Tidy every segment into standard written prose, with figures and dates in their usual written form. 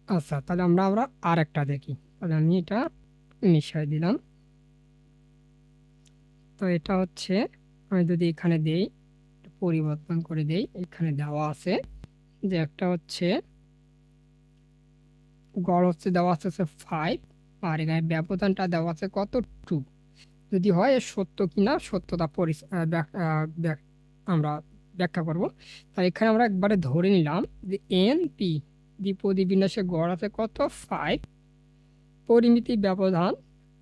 আচ্ছা, তাহলে আমরা আরেকটা দেখি। তাহলে আমি এটা মিশিয়ে দিলাম। তো এটা হচ্ছে, আমি যদি এখানে দেই, একটু পরিবর্তন করে দেই, এখানে দেওয়া আছে যে একটা হচ্ছে গড় হচ্ছে দেওয়া আছে 5, আর এখানে ব্যবধানটা দেওয়া আছে কত, 2। যদি হয় এর সত্য কিনা সত্যতা আমরা ব্যাখ্যা করব। তাই এখানে আমরা একবারে ধরে নিলাম যে এন পি দ্বিপদী বিন্যাসে গড় আছে কত, 5, পরিমিতি ব্যবধান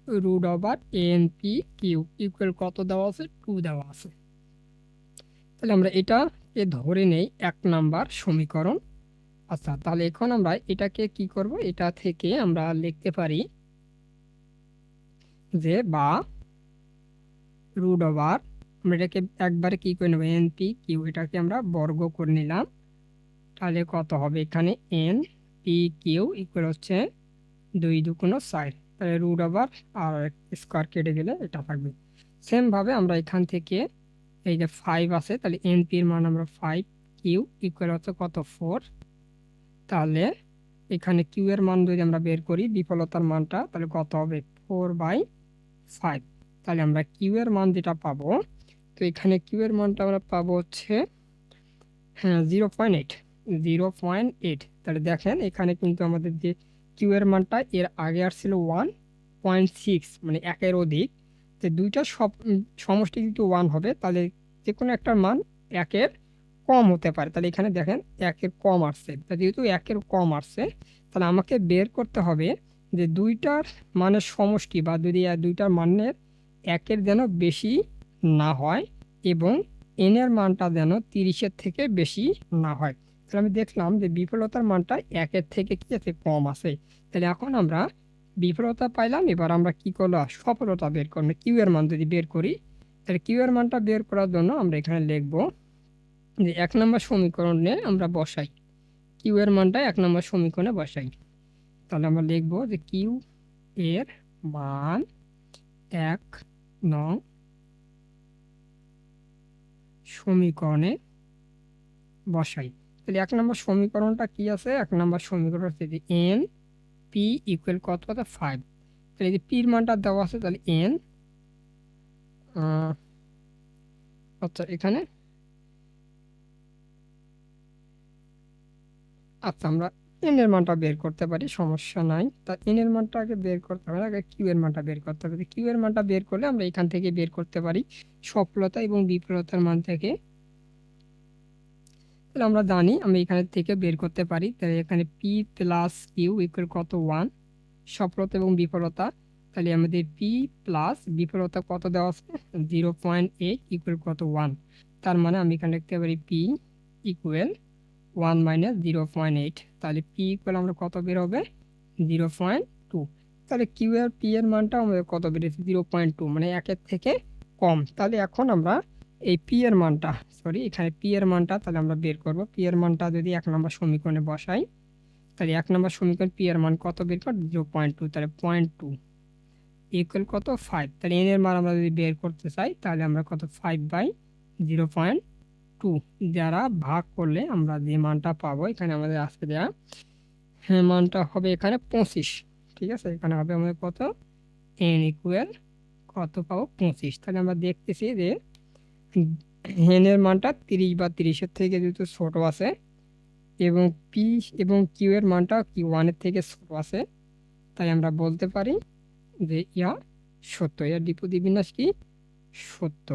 root over n p q equal কত দেওয়া আছে, 2 দেওয়া আছে। তাহলে আমরা এটাকে ধরে নেই 1 নাম্বার সমীকরণ। আচ্ছা, তাহলে এখন আমরা এটাকে কি করব, এটা থেকে আমরা লিখতে পারি যে বা রুট ওভার, আমরা এটাকে একবারে কি করে নেব, এন পি কিউ, এটাকে আমরা বর্গ করে নিলাম। তাহলে কত হবে এখানে, এন পি কিউ ইকুয়াল হচ্ছে 2 × 4, তাহলে রুট ওভার আর স্কোয়ার কেটে গেলে এটা থাকবে। সেম ভাবে আমরা এখান থেকে এই যে 5 আছে, তাহলে এন পির মান আমরা 5, কিউ ইকুয়াল হচ্ছে কত, 4। তাহলে এখানে কিউ এর মান যদি আমরা বের করি বিফলতার মানটা, তাহলে কত হবে, 4/5। তাহলে আমরা কিউ এর মান যেটা পাবো, তো এখানে কিউ এর মানটা আমরা পাবো হচ্ছে, হ্যাঁ, 0.8, 0.8। তাহলে দেখেন এখানে কিন্তু আমাদের যে কিউ এর মানটা এর আগে আসছিল 1.6, মানে একের অধিক। তো দুইটা সব সমষ্টি কিন্তু 1 হবে, তাহলে যে কোনো একটা মান একের কম হতে পারে। তাহলে এখানে দেখেন একের কম আসছে, তা যেহেতু একের কম আসছে, তাহলে আমাকে বের করতে হবে যে দুইটার মানের সমষ্টি, বা যদি দুইটার মানের একের যেন বেশি না হয়, এবং এন এর মানটা যেন 30-এর থেকে বেশি না হয়। তাহলে আমি দেখলাম যে বিফলতার মানটা একের থেকে কি আছে, কম আছে। তাহলে এখন আমরা বিফলতা পাইলাম, এবার আমরা কি করলাম, সফলতা বের করবো, কিউ এর মান যদি বের করি। তাহলে কিউ এর মানটা বের করার জন্য আমরা এখানে লিখব যে 1 নম্বর সমীকরণে আমরা বসাই, কিউ এর মানটা 1 নম্বর সমীকরণে বসাই। তাহলে আমরা লিখব যে কিউ এর মান 1 নং সমীকরণে বসাই। তাহলে 1 নম্বর সমীকরণটা কি আছে, 1 নম্বর সমীকরণ হচ্ছে যে এন পি ইকুয়াল কত কত, 5। তাহলে এই যে পির মানটা দেওয়া আছে, তাহলে এন, আচ্ছা এখানে, আচ্ছা আমরা এন এর মানটা বের করতে পারি, সমস্যা নাই। তা এন এর মানটা আগে বের করতে হবে, আগে কিউ এর মানটা বের করতে হবে। কিউ এর মানটা বের করলে আমরা এখান থেকে বের করতে পারি সফলতা এবং বিফলতার মান থেকে। তাহলে আমরা জানি আমরা এখানে থেকে বের করতে পারি। তাহলে এখানে পি প্লাস কিউ ইকুয়াল কত, 1, সফলতা এবং বিফলতা। তাহলে আমাদের পি প্লাস বিফলতা কত দেওয়া আছে, 0.8 ইকুয়াল কত, 1। তার মানে আমি এখানে লিখতে পারি পি ইকুয়াল 1 মাইনাস 0.8। তাহলে পি ইকুয়াল আমরা কত বের হবে, 0.2। তাহলে কিউ এর পি এর মানটা আমাদের কত বেরিয়েছে, 0.2, মানে একের থেকে কম। তাহলে এখন আমরা এই পি এর মানটা, সরি এখানে পি এর মানটা তাহলে আমরা বের করব। পি এর মানটা যদি 1 নম্বর সমীকরণে বসাই, তাহলে 1 নম্বর সমীকরণ পি এর মান কত বের কর, 0.2, তাহলে 0.2 ইকুয়াল কত, 5। তাহলে এন এর মান আমরা যদি বের করতে চাই, তাহলে আমরা কত, 5/0.2 দ্বারা ভাগ করলে আমরা যে মানটা পাবো, এখানে আমাদের আসতে দেওয়া, হ্যাঁ, মানটা হবে এখানে 25। ঠিক আছে, এখানে হবে আমাদের কত, এন ইকুয়াল কত পাবো, 25। তাহলে আমরা দেখতেছি যে এন এর মানটা 30 বা 30-এর থেকে যেহেতু ছোট আছে, এবং পি এবং কিউ এর মানটা কিউ 1-এর থেকে ছোট আছে, তাই আমরা বলতে পারি যে ইয়া সত্য, এর দ্বিপদী বিন্যাস কি, সত্য।